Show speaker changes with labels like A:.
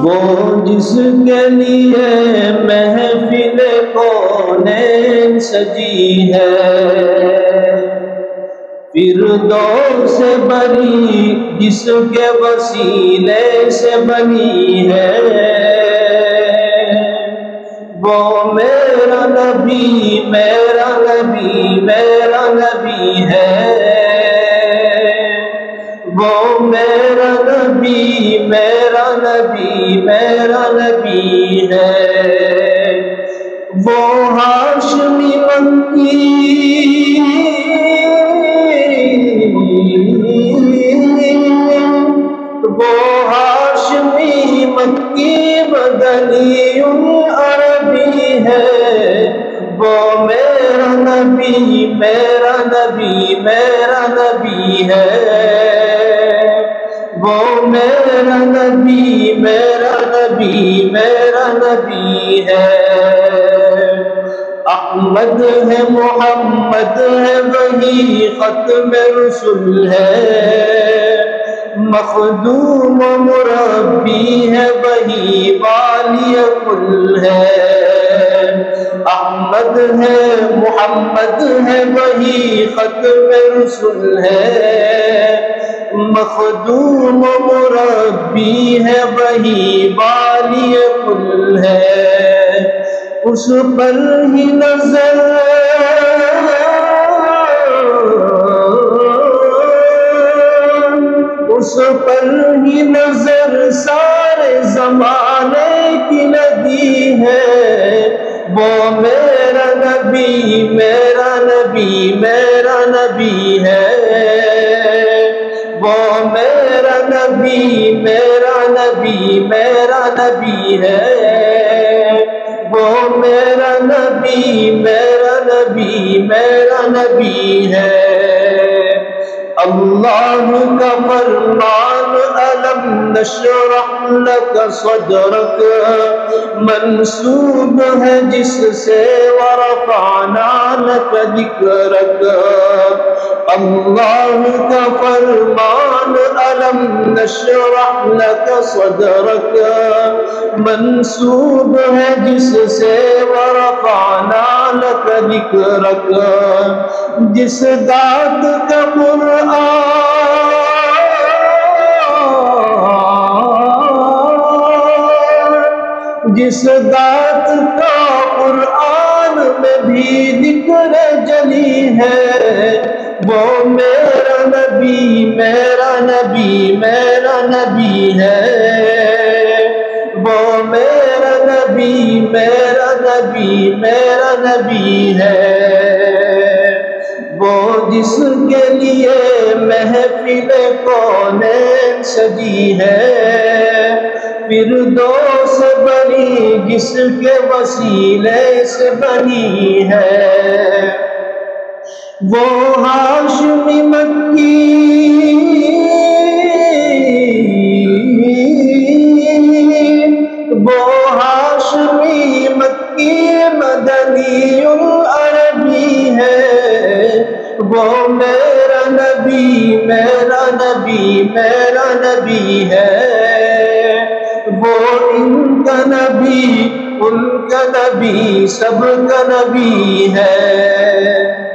A: وہ جس کے لیے محفل کونین سجی ہے، فردوس سے بنی جس کے وسیلے سے بنی ہے، وہ میرا نبی میرا نبی میرا نبی ہے، وہ میرا نبی میرا نبی میرا نبی ہے، وہ ہاشمی مکی وہ ہاشمی مکی مدنی عربی ہے، وہ میرا نبی میرا نبی میرا نبی ہے، وہ میرا نبی میرا نبی میرا نبی ہے۔ احمد ہے محمد ہے وہی ختم رسول ہے، مخدوم و مربی ہے وہی والی کل ہے، احمد ہے محمد ہے وہی ختم رسول ہے، مخدوم و مربی ہے وہی والی کل ہے، اس پر ہی نظر اس پر ہی نظر سارے زمانے کی لگی ہے، وہ میرا نبی میرا نبی میرا نبی ہے، وہ میرا نبی میرا نبی میرا نبی ہے، وہ میرا نبی میرا نبی میرا نبی ہے۔ اللہ کا فرمان الم نشرح لک صدرک منسوب ہے جس سے ورفعنا لک ذکرک، اللہ کا فرمان الم نشرح لک صدرک منسوب ہے جس سے ورفعنا لک ذکرک، جس ذات کا جس ذات کا قرآن میں بھی ذکر جلی ہے، وہ میرا نبی میرا نبی میرا نبی ہے، وہ میرا نبی میرا نبی میرا نبی ہے، وہ جس کے لیے محفل کونین سجی ہے، فردوس سے بنی جس کے وسیلے سے بنی ہے، وہ ہاشمی مکی وہ ہاشمی مکی مدنی عربی ہے، وہ میرا نبی میرا نبی میرا نبی ہے، وہ ان کا نبی ان کا نبی سب کا نبی ہے۔